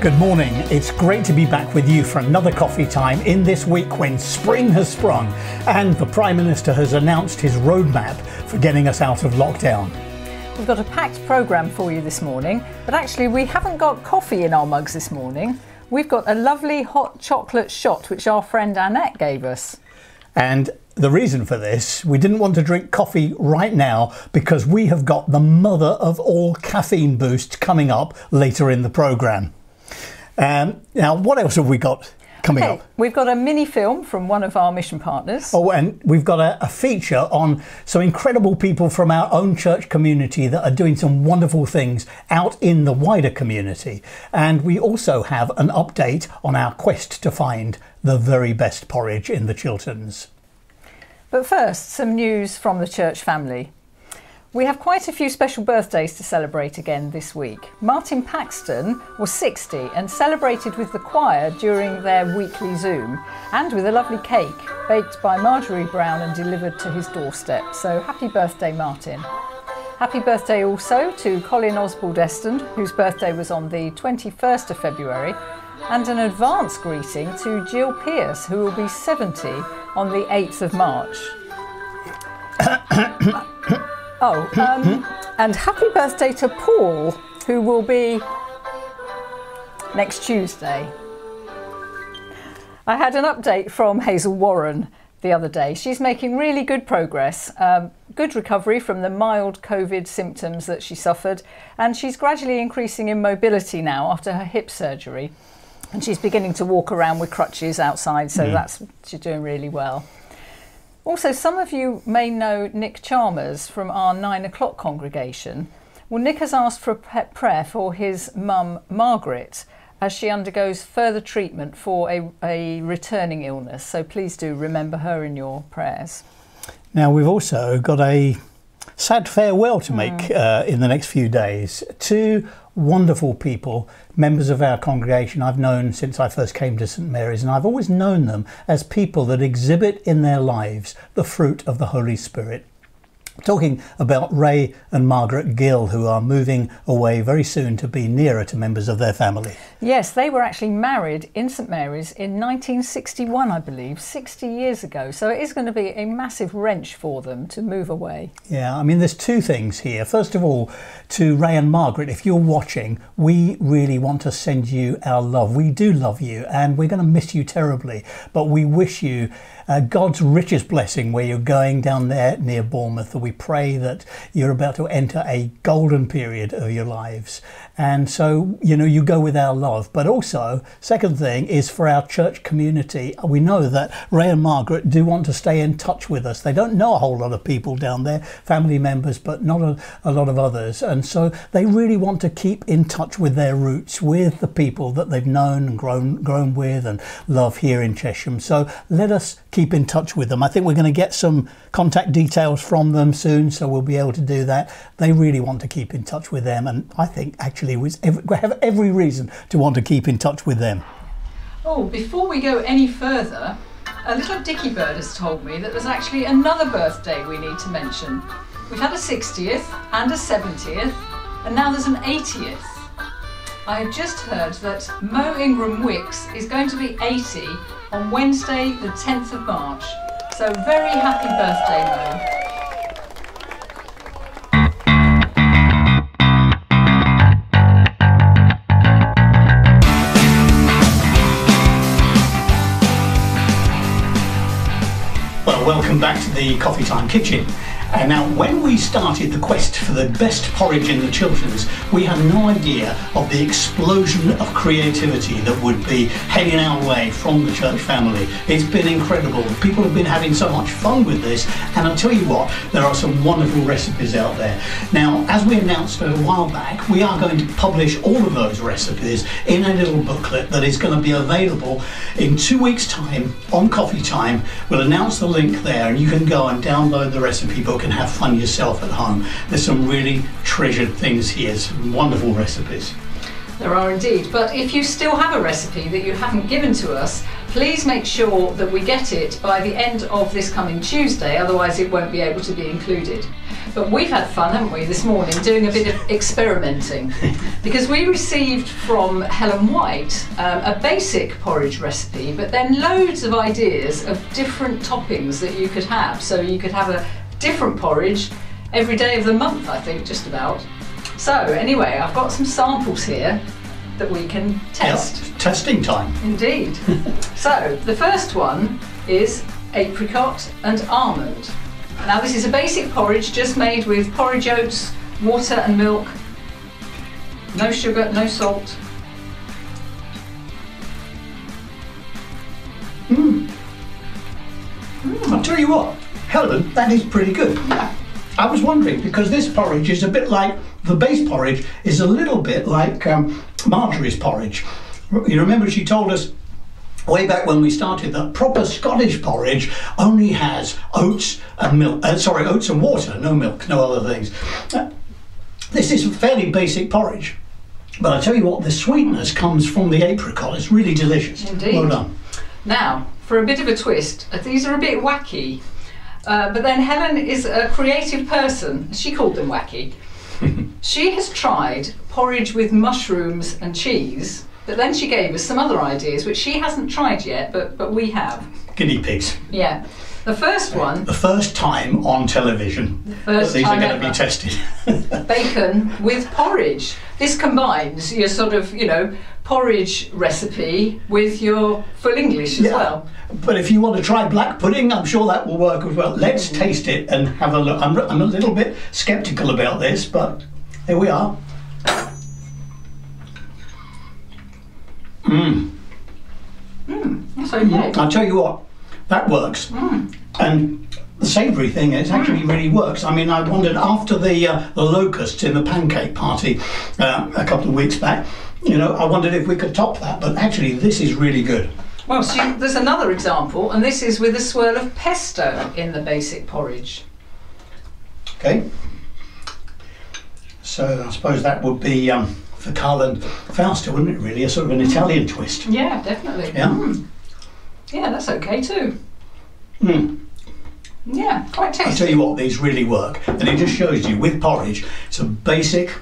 Good morning. It's great to be back with you for another coffee time in this week when spring has sprung and the Prime Minister has announced his roadmap for getting us out of lockdown. We've got a packed programme for you this morning, but actually we haven't got coffee in our mugs this morning. We've got a lovely hot chocolate shot which our friend Annette gave us. And the reason for this, we didn't want to drink coffee right now because we have got the mother of all caffeine boosts coming up later in the programme. Now, what else have we got coming up? We've got a mini film from one of our mission partners. Oh, and we've got a feature on some incredible people from our own church community that are doing some wonderful things out in the wider community. And we also have an update on our quest to find the very best porridge in the Chilterns. But first, some news from the church family. We have quite a few special birthdays to celebrate again this week. Martin Paxton was 60 and celebrated with the choir during their weekly Zoom and with a lovely cake baked by Marjorie Brown and delivered to his doorstep. So happy birthday, Martin. Happy birthday also to Colin Osbald-Eston, whose birthday was on the 21st of February, and an advance greeting to Jill Pierce, who will be 70 on the 8th of March. And happy birthday to Paul, who will be next Tuesday. I had an update from Hazel Warren the other day. She's making really good progress, good recovery from the mild COVID symptoms that she suffered, and she's gradually increasing in mobility now after her hip surgery. And she's beginning to walk around with crutches outside, so she's doing really well. Also, some of you may know Nick Chalmers from our 9 o'clock congregation. Well, Nick has asked for a prayer for his mum, Margaret, as she undergoes further treatment for a returning illness. So please do remember her in your prayers. Now, we've also got a sad farewell to make in the next few days. Two wonderful people, members of our congregation I've known since I first came to St. Mary's, and I've always known them as people that exhibit in their lives the fruit of the Holy Spirit. Talking about Ray and Margaret Gill, who are moving away very soon to be nearer to members of their family. Yes, they were actually married in St. Mary's in 1961, I believe, 60 years ago. So it is going to be a massive wrench for them to move away. Yeah, I mean, there's two things here. First of all, to Ray and Margaret, if you're watching, we really want to send you our love. We do love you and we're going to miss you terribly, but we wish you God's richest blessing where you're going down there near Bournemouth. We pray that you're about to enter a golden period of your lives. And so, you know, you go with our love. But also, second thing is for our church community. We know that Ray and Margaret do want to stay in touch with us. They don't know a whole lot of people down there, family members, but not a lot of others. And so they really want to keep in touch with their roots, with the people that they've known and grown with and love here in Chesham. So let us keep in touch with them. I think we're going to get some contact details from them soon, so we'll be able to do that. They really want to keep in touch with them, and I think actually we have every reason to want to keep in touch with them. Oh, before we go any further, a little dicky bird has told me that there's actually another birthday we need to mention. We've had a 60th and a 70th, and now there's an 80th. I have just heard that Mo Ingram Wicks is going to be 80 on Wednesday the 10th of March. So very happy birthday, Mo. Well, welcome back to the Coffee Time Kitchen. And now, when we started the quest for the best porridge in the Chilterns, we had no idea of the explosion of creativity that would be heading our way from the church family. It's been incredible. People have been having so much fun with this, and I'll tell you what, there are some wonderful recipes out there. Now, as we announced a while back, we are going to publish all of those recipes in a little booklet that is going to be available in 2 weeks' time on Coffee Time. We'll announce the link there, and you can go and download the recipe book and have fun yourself at home. There's some really treasured things here, some wonderful recipes. There are indeed, but if you still have a recipe that you haven't given to us, please make sure that we get it by the end of this coming Tuesday, otherwise it won't be able to be included. But we've had fun, haven't we, this morning, doing a bit of experimenting, because we received from Helen White a basic porridge recipe, but then loads of ideas of different toppings that you could have. So you could have a different porridge every day of the month, I think, just about. So anyway, I've got some samples here that we can test. Yep, testing time. Indeed. So the first one is apricot and almond. Now this is a basic porridge just made with porridge oats, water and milk, no sugar, no salt. I'll tell you what, Helen, that is pretty good. Yeah. I was wondering, because this porridge is a bit like, the base porridge is a little bit like Marjorie's porridge. You remember she told us way back when we started that proper Scottish porridge only has oats and milk, oats and water, no milk, no other things. This is a fairly basic porridge, but I tell you what, the sweetness comes from the apricot. It's really delicious. Indeed. Well done. Now, for a bit of a twist, these are a bit wacky, but then Helen is a creative person. She called them wacky. She has tried porridge with mushrooms and cheese, but then she gave us some other ideas which she hasn't tried yet, but we have. Guinea pigs. Yeah. The first one. The first time on television that these are going to be tested. Bacon with porridge. This combines your sort of, porridge recipe with your full English as well. But if you want to try black pudding, I'm sure that will work as well. Let's taste it and have a look. I'm a little bit sceptical about this, but here we are. That's okay. I'll tell you what, that works. And the savoury thing, it actually really works. I mean, I wondered after the locusts in the pancake party a couple of weeks back, I wondered if we could top that, but actually this is really good. Well, so there's another example, and this is with a swirl of pesto in the basic porridge. Okay. So I suppose that would be for Carl and Fausta, wouldn't it really? A sort of an Italian twist. Yeah, definitely. Yeah. Yeah, that's okay too. Mm. Yeah, quite tasty. I'll tell you what, these really work, and it just shows you with porridge, it's a basic,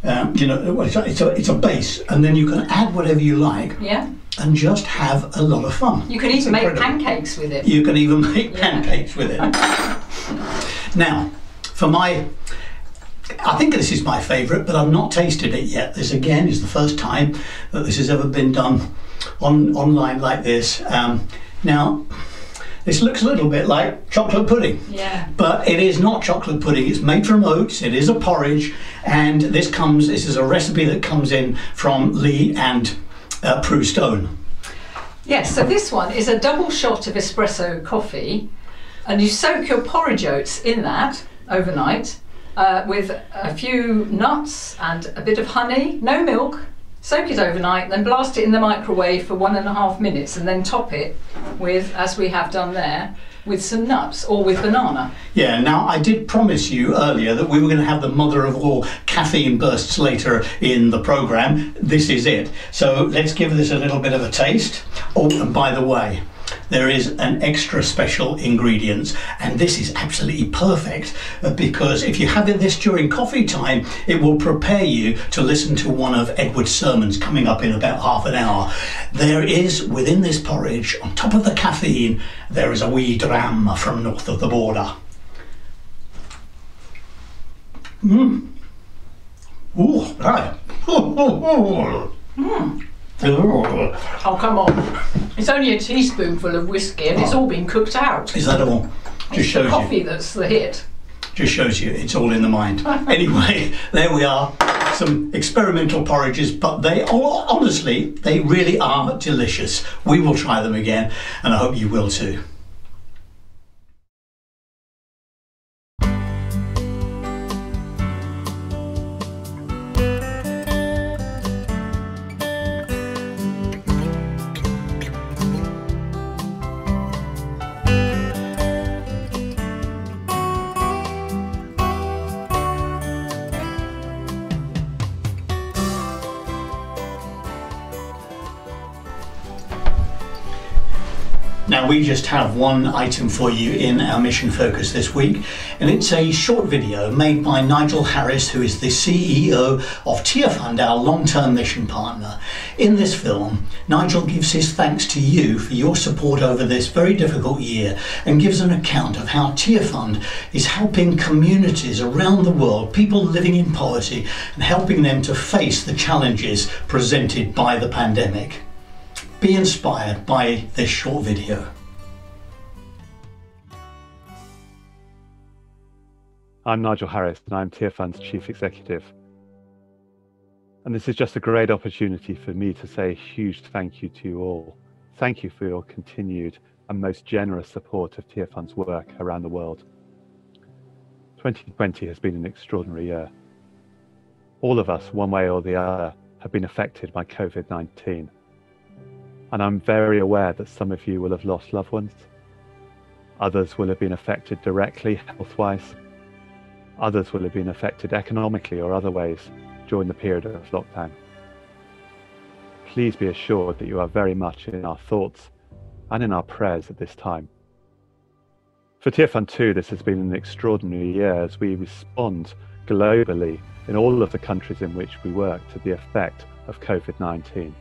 it's a base, and then you can add whatever you like. Yeah. And just have a lot of fun. You can even make pancakes with it. You can even make pancakes with it. Now, I think this is my favourite, but I've not tasted it yet. This again is the first time that this has ever been done online like this. Now, this looks a little bit like chocolate pudding. Yeah. But it is not chocolate pudding. It's made from oats. It is a porridge, and this is a recipe that comes in from Lee and Prue Stone. Yes, so this one is a double shot of espresso coffee, and you soak your porridge oats in that overnight with a few nuts and a bit of honey, no milk. Soak it overnight, then blast it in the microwave for 1.5 minutes, and then top it with, as we have done there, with some nuts or with banana. Yeah, now I did promise you earlier that we were going to have the mother of all caffeine bursts later in the programme. This is it. So let's give this a little bit of a taste. Oh, and by the way, there is an extra special ingredient, and this is absolutely perfect because if you have this during coffee time, it will prepare you to listen to one of Edward's sermons coming up in about half an hour. There is, within this porridge, on top of the caffeine, there is a wee dram from north of the border. Ooh, right. Oh, come on. It's only a teaspoonful of whiskey and it's all been cooked out. Is that all? Just shows the coffee you. That's the hit. Just shows you it's all in the mind. Anyway, there we are. Some experimental porridges, but honestly, they really are delicious. We will try them again, and I hope you will too. Now, we just have one item for you in our mission focus this week, and it's a short video made by Nigel Harris, who is the CEO of Tearfund, our long-term mission partner. In this film, Nigel gives his thanks to you for your support over this very difficult year and gives an account of how Tearfund is helping communities around the world, people living in poverty, and helping them to face the challenges presented by the pandemic. Be inspired by this short video. I'm Nigel Harris and I'm Tearfund's Chief Executive. And this is just a great opportunity for me to say a huge thank you to you all. Thank you for your continued and most generous support of Tearfund's work around the world. 2020 has been an extraordinary year. All of us, one way or the other, have been affected by COVID-19. And I'm very aware that some of you will have lost loved ones. Others will have been affected directly, health-wise. Others will have been affected economically or other ways during the period of lockdown. Please be assured that you are very much in our thoughts and in our prayers at this time. For Tearfund too, this has been an extraordinary year as we respond globally in all of the countries in which we work to the effect of COVID-19.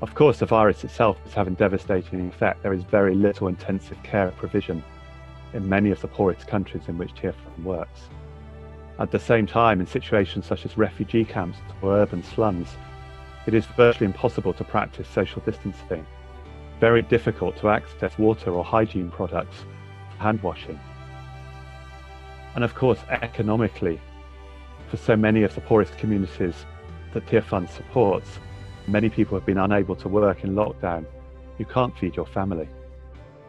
Of course, the virus itself is having devastating effect. There is very little intensive care provision in many of the poorest countries in which Tearfund works. At the same time, in situations such as refugee camps or urban slums, it is virtually impossible to practice social distancing, very difficult to access water or hygiene products for hand washing. And of course, economically, for so many of the poorest communities that Tearfund supports, many people have been unable to work in lockdown. You can't feed your family.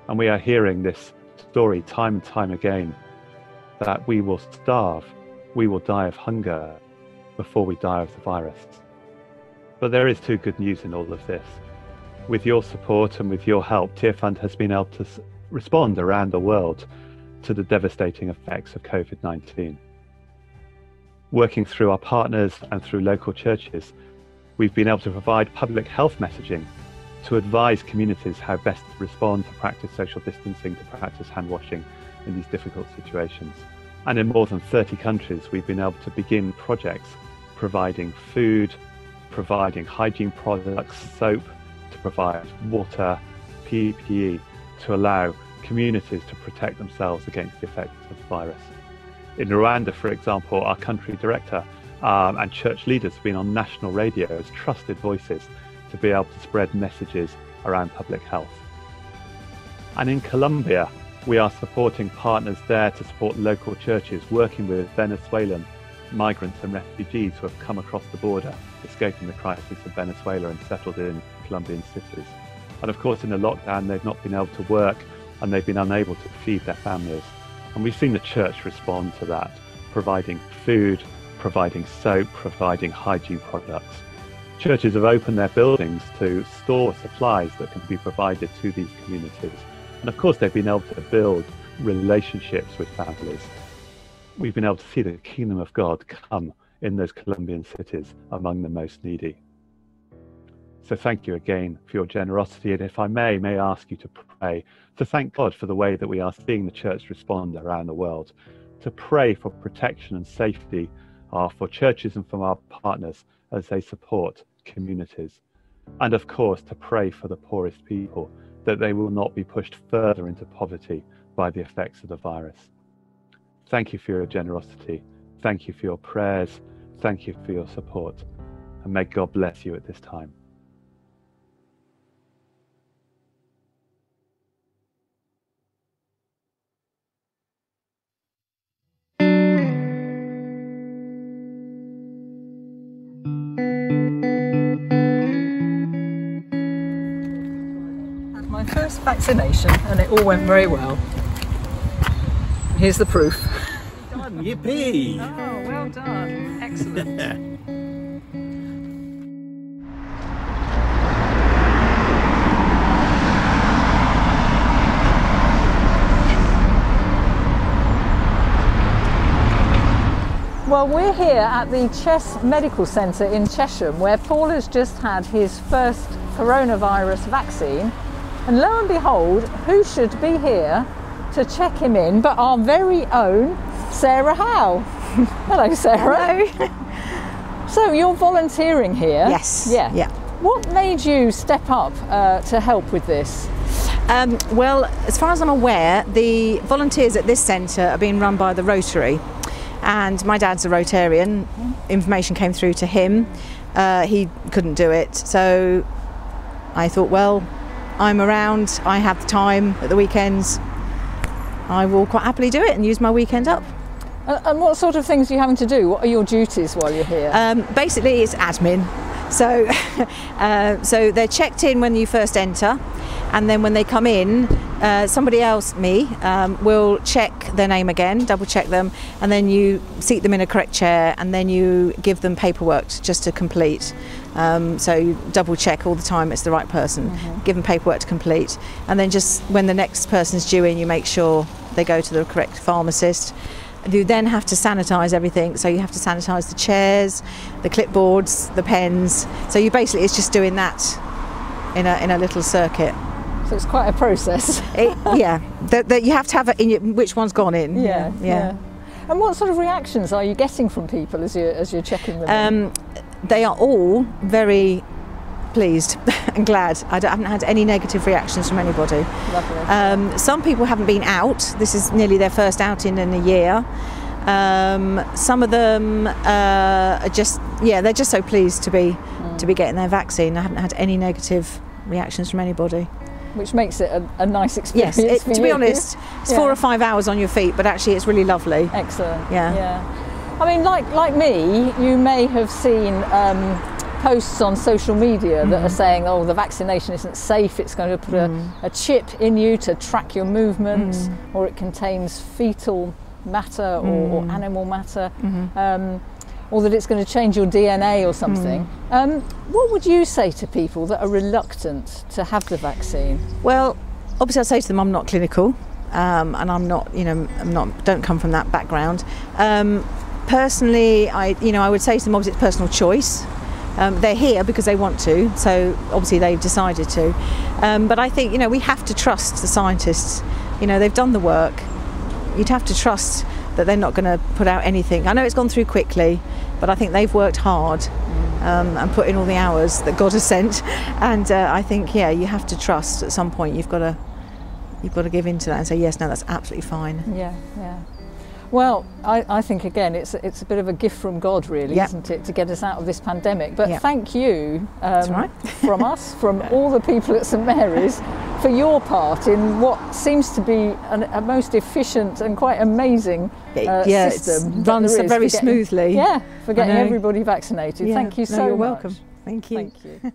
And we are hearing this story time and time again, that we will starve, we will die of hunger before we die of the virus. But there is too good news in all of this. With your support and with your help, Tearfund has been able to respond around the world to the devastating effects of COVID-19. Working through our partners and through local churches, we've been able to provide public health messaging to advise communities how best to respond, to practice social distancing, to practice hand washing in these difficult situations. And in more than 30 countries, we've been able to begin projects providing food, providing hygiene products, soap, to provide water, PPE, to allow communities to protect themselves against the effects of the virus. In Rwanda, for example, our country director and church leaders have been on national radio as trusted voices to be able to spread messages around public health. And in Colombia, we are supporting partners there to support local churches, working with Venezuelan migrants and refugees who have come across the border, escaping the crisis of Venezuela and settled in Colombian cities. And of course, in the lockdown, they've not been able to work and they've been unable to feed their families. And we've seen the church respond to that, providing food, providing soap, providing hygiene products. Churches have opened their buildings to store supplies that can be provided to these communities. And of course, they've been able to build relationships with families. We've been able to see the kingdom of God come in those Colombian cities among the most needy. So thank you again for your generosity. And if I may ask you to pray, to thank God for the way that we are seeing the church respond around the world, to pray for protection and safety for churches and from our partners as they support communities. And of course, to pray for the poorest people, that they will not be pushed further into poverty by the effects of the virus. Thank you for your generosity. Thank you for your prayers. Thank you for your support. And may God bless you at this time. My first vaccination and it all went very well. Here's the proof. Done, yippee! Oh, well done. Excellent. Well, we're here at the Chesham Medical Centre in Chesham, where Paul has just had his first coronavirus vaccine, And lo and behold, who should be here to check him in but our very own Sarah Howe. Hello, Sarah. Hello. So you're volunteering here? Yes. Yeah. What made you step up to help with this? Well, as far as I'm aware, the volunteers at this centre are being run by the Rotary, and my dad's a Rotarian. Information came through to him. He couldn't do it, so I thought, well, I'm around, I have the time at the weekends, I will quite happily do it and use my weekend up. And what sort of things are you having to do? What are your duties while you're here? Basically, it's admin. So, so they're checked in when you first enter, and then when they come in, somebody else, me, will check their name again, double check them, and then you seat them in a correct chair, and then you give them paperwork just to complete. So you double check all the time it's the right person, give them paperwork to complete, and then just when the next person's due in, you make sure they go to the correct pharmacist. You then have to sanitise everything, so you have to sanitise the chairs, the clipboards, the pens. So you basically, it's just doing that in a little circuit. So it's quite a process. Yeah, that you have to have it in your, which one's gone in. Yeah. And what sort of reactions are you getting from people as you're checking them? They are all very pleased and glad. I haven't had any negative reactions from anybody. Lovely. Some people haven't been out. This is nearly their first outing in a year. Some of them are just, they're just so pleased to be getting their vaccine. I haven't had any negative reactions from anybody. Which makes it a nice experience. Yes, to be honest, it's 4 or 5 hours on your feet, but actually it's really lovely. Excellent. Yeah. I mean, like me, you may have seen posts on social media that are saying, oh, the vaccination isn't safe, it's going to put a chip in you to track your movements, or it contains fetal matter or animal matter, or that it's going to change your DNA or something. What would you say to people that are reluctant to have the vaccine? Well, obviously I say to them I'm not clinical, and I'm not, don't come from that background. Personally, I would say to them, obviously it's personal choice. They're here because they want to, so obviously they've decided to. But I think, we have to trust the scientists. They've done the work. You'd have to trust that they're not going to put out anything. I know it's gone through quickly, but I think they've worked hard and put in all the hours that God has sent. And I think, you have to trust at some point. You've got to give in to that and say, yes, no, that's absolutely fine. Yeah. Well, I think, again, it's a bit of a gift from God, really, isn't it, to get us out of this pandemic. But thank you from us, from all the people at St. Mary's, for your part in what seems to be a most efficient and quite amazing system. It runs very smoothly. For getting everybody vaccinated. Thank you so much. You're welcome. Thank you. Thank you.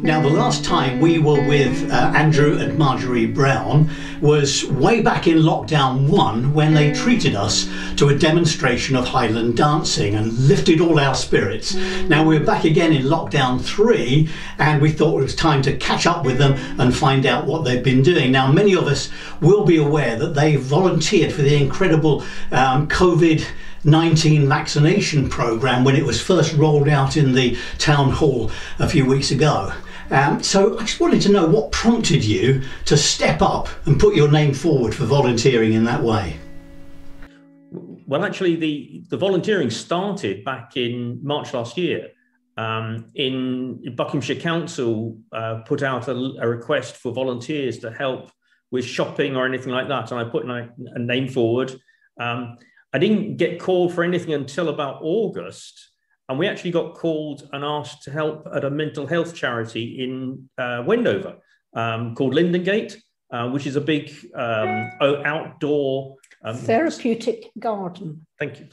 Now, the last time we were with Andrew and Marjorie Brown was way back in lockdown 1, when they treated us to a demonstration of Highland dancing and lifted all our spirits. Now we're back again in lockdown 3, and we thought it was time to catch up with them and find out what they've been doing. Now, many of us will be aware that they volunteered for the incredible COVID-19 vaccination programme when it was first rolled out in the town hall a few weeks ago. So I just wanted to know what prompted you to step up and put your name forward for volunteering in that way. Well, actually, the volunteering started back in March last year. In Buckinghamshire Council put out a request for volunteers to help with shopping or anything like that, and I put a name forward. I didn't get called for anything until about August, and we actually got called and asked to help at a mental health charity in Wendover called Lindengate, which is a big outdoor therapeutic garden. Thank you.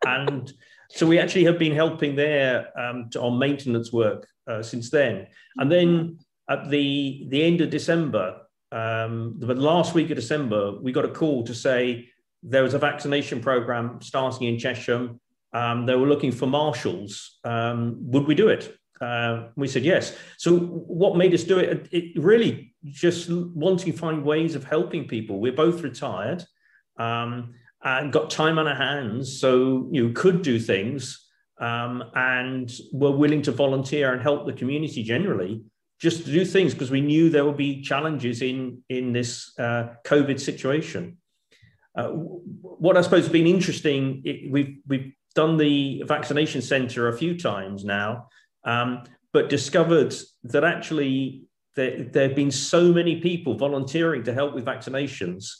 And so we actually have been helping there on maintenance work since then. And then at the end of December, the last week of December, we got a call to say there was a vaccination program starting in Chesham. They were looking for marshals. Would we do it? We said yes. So what made us do it? It really just wanting to find ways of helping people. We're both retired and got time on our hands, so could do things, and were willing to volunteer and help the community generally, just to do things because we knew there would be challenges in this COVID situation. What I suppose has been interesting, we've done the vaccination centre a few times now, but discovered that actually there have been so many people volunteering to help with vaccinations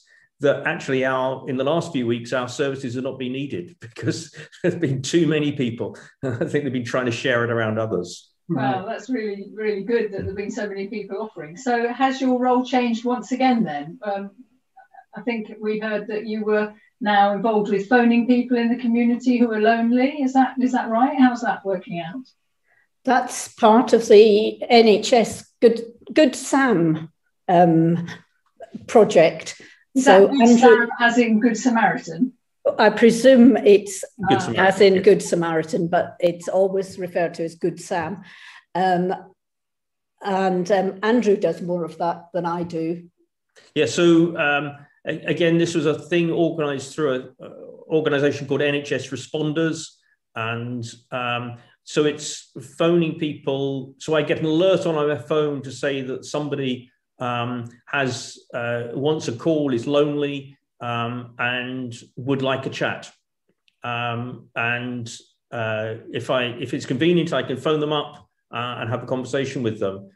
that actually in the last few weeks, our services have not been needed because there's been too many people. I think they've been trying to share it around others. Wow, that's really, really good that there have been so many people offering. So has your role changed once again then? I think we heard that you were now involved with phoning people in the community who are lonely. Is that right? How's that working out? That's part of the NHS Good Sam project. Is that Good Sam as in Good Samaritan? I presume it's as in Good Samaritan, but it's always referred to as Good Sam. And Andrew does more of that than I do. Yeah, so again, this was a thing organised through an organisation called NHS Responders. And so it's phoning people. So I get an alert on my phone to say that somebody wants a call, is lonely, and would like a chat. If it's convenient, I can phone them up and have a conversation with them.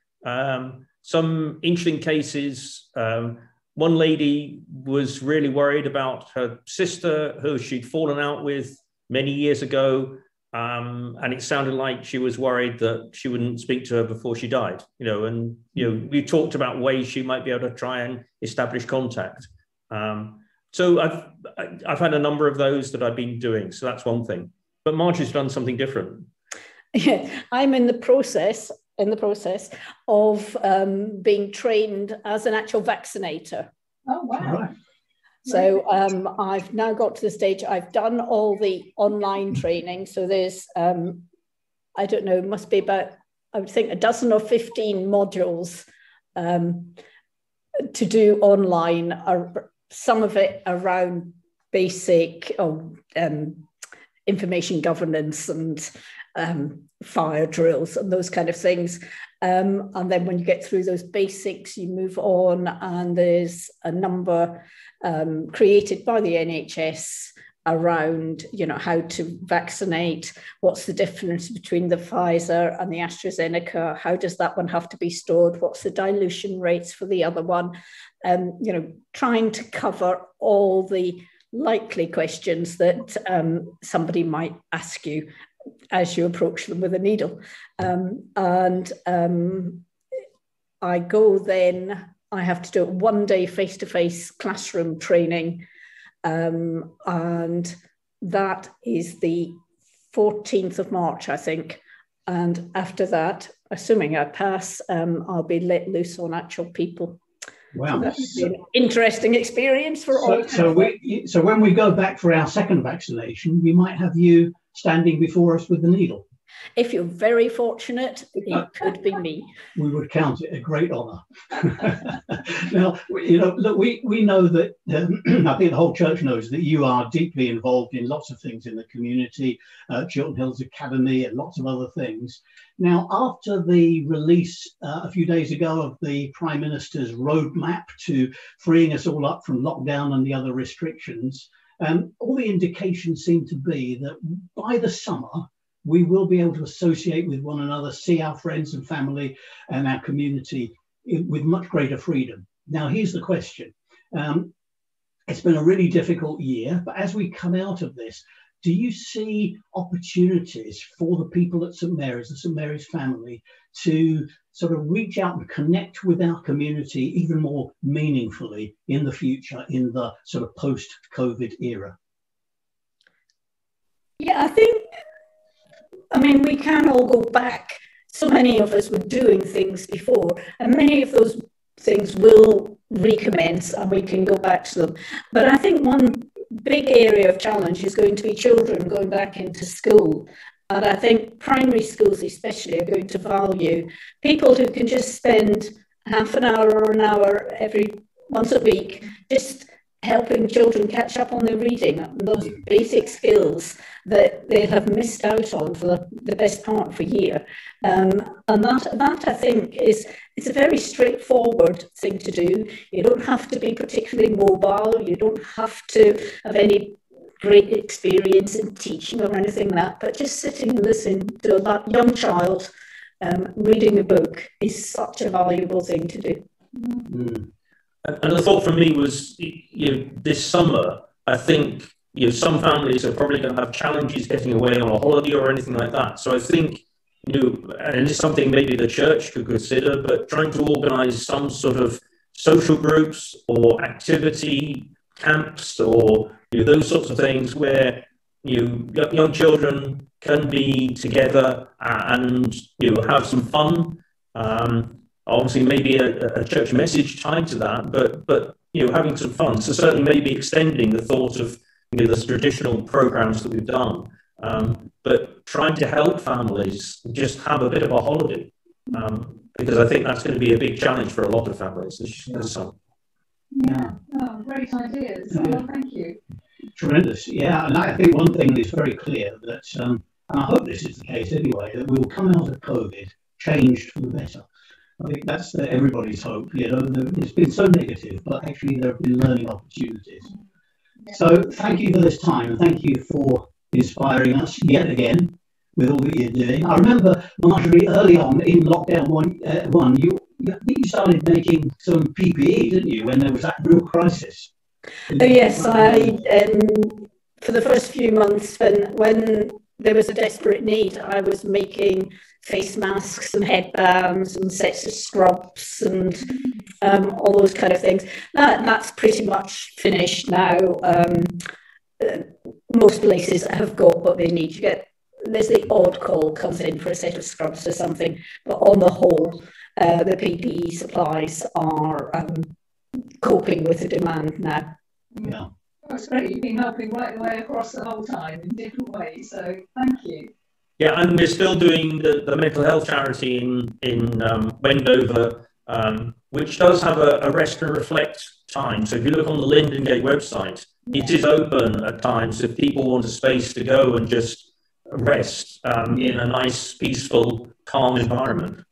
Some interesting cases. One lady was really worried about her sister, who she'd fallen out with many years ago. And it sounded like she was worried that she wouldn't speak to her before she died, we talked about ways she might be able to try and establish contact. So I've had a number of those that I've been doing. So that's one thing. But Marjorie's done something different. Yeah, I'm in the process of being trained as an actual vaccinator. Oh, wow. Right. So I've now got to the stage, I've done all the online training. So there's, I don't know, must be about, I would think, a dozen or 15 modules to do online, some of it around basic information governance and fire drills and those kind of things. And then when you get through those basics, you move on, and there's a number created by the NHS around, how to vaccinate, what's the difference between the Pfizer and the AstraZeneca, how does that one have to be stored, what's the dilution rates for the other one, trying to cover all the likely questions that somebody might ask you as you approach them with a needle. I go then, I have to do it one day face-to-face classroom training, and that is the 14th of March, I think. And after that, assuming I pass, I'll be let loose on actual people. Wow. So that would be an interesting experience for all. So when we go back for our second vaccination, we might have you standing before us with the needle. If you're very fortunate, it could be me. We would count it a great honour. Now, look, we know that, I think the whole church knows that you are deeply involved in lots of things in the community, Chiltern Hills Academy and lots of other things. Now, after the release a few days ago of the Prime Minister's roadmap to freeing us all up from lockdown and the other restrictions, all the indications seem to be that by the summer, we will be able to associate with one another, see our friends and family and our community with much greater freedom. Now, here's the question. It's been a really difficult year, but as we come out of this, do you see opportunities for the people at St. Mary's, the St. Mary's family, to sort of reach out and connect with our community even more meaningfully in the future, in the sort of post-COVID era? Yeah, I mean, we can all go back. So many of us were doing things before, and many of those things will recommence and we can go back to them. But I think one big area of challenge is going to be children going back into school. And I think primary schools especially are going to value people who can just spend half an hour or an hour every once a week just helping children catch up on their reading, those basic skills that they have missed out on for the best part of a year. And that I think it's a very straightforward thing to do. You don't have to be particularly mobile. You don't have to have any great experience in teaching or anything like that, but just sitting and listening to that young child reading a book is such a valuable thing to do. Mm. And the thought for me was, this summer, I think, some families are probably going to have challenges getting away on a holiday or anything like that. So I think, and it's something maybe the church could consider, but trying to organise some sort of social groups or activity camps or those sorts of things where young children can be together and have some fun. Obviously, maybe a church message tied to that, but having some fun. So certainly, maybe extending the thought of the traditional programs that we've done, but trying to help families just have a bit of a holiday, because I think that's going to be a big challenge for a lot of families this summer. Yeah, great ideas. Yeah. Well, thank you. Tremendous, yeah. And I think one thing is very clear that, and I hope this is the case anyway, that we will come out of COVID changed for the better. I think that's everybody's hope. It's been so negative, but actually there have been learning opportunities. Yeah. So thank you for this time, and thank you for inspiring us yet again with all that you're doing. I remember, Marjorie, early on in lockdown one, you started making some PPE, didn't you, when there was that real crisis? Oh yes, for the first few months when there was a desperate need, I was making face masks and headbands and sets of scrubs and all those kind of things. That's pretty much finished now. Most places have got what they need. There's the odd call comes in for a set of scrubs or something, but on the whole, the PPE supplies are coping with the demand now. Yeah. That's great. You've been helping right the way across the whole time in different ways, so thank you. Yeah, and we're still doing the mental health charity in Wendover, which does have a rest and reflect time. So if you look on the Linden Gate website, it is open at times if people want a space to go and just rest in a nice, peaceful, calm environment.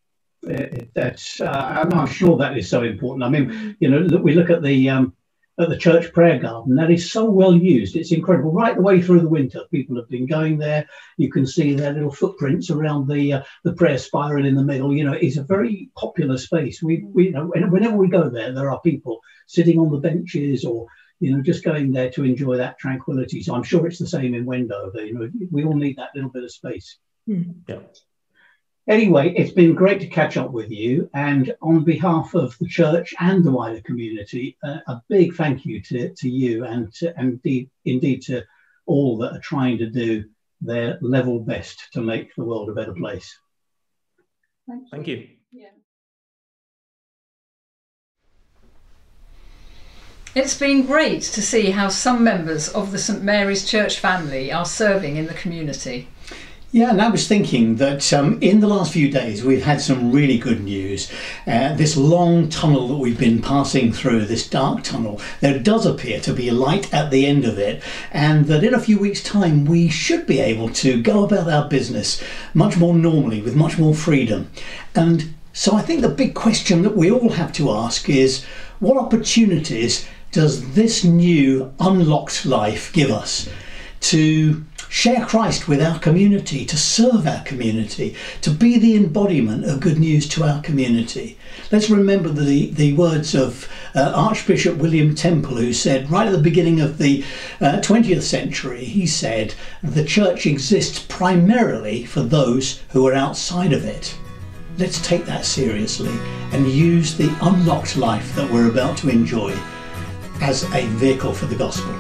I'm sure that is so important. I mean, we look at the church prayer garden. That is so well used. It's incredible. Right the way through the winter, people have been going there. You can see their little footprints around the prayer spiral in the middle. It's a very popular space. We whenever we go there, there are people sitting on the benches or just going there to enjoy that tranquility. So I'm sure it's the same in Wendover. We all need that little bit of space. Yeah. Anyway, it's been great to catch up with you, and on behalf of the church and the wider community, a big thank you to you and indeed to all that are trying to do their level best to make the world a better place. Thank you. Yeah. It's been great to see how some members of the St. Mary's Church family are serving in the community. Yeah, and I was thinking that in the last few days we've had some really good news. This long tunnel that we've been passing through, this dark tunnel, there does appear to be a light at the end of it, and that in a few weeks' time we should be able to go about our business much more normally, with much more freedom. And so I think the big question that we all have to ask is, what opportunities does this new unlocked life give us to share Christ with our community, to serve our community, to be the embodiment of good news to our community? Let's remember the words of Archbishop William Temple, who said right at the beginning of the 20th century, he said, the church exists primarily for those who are outside of it. Let's take that seriously and use the unlocked life that we're about to enjoy as a vehicle for the gospel.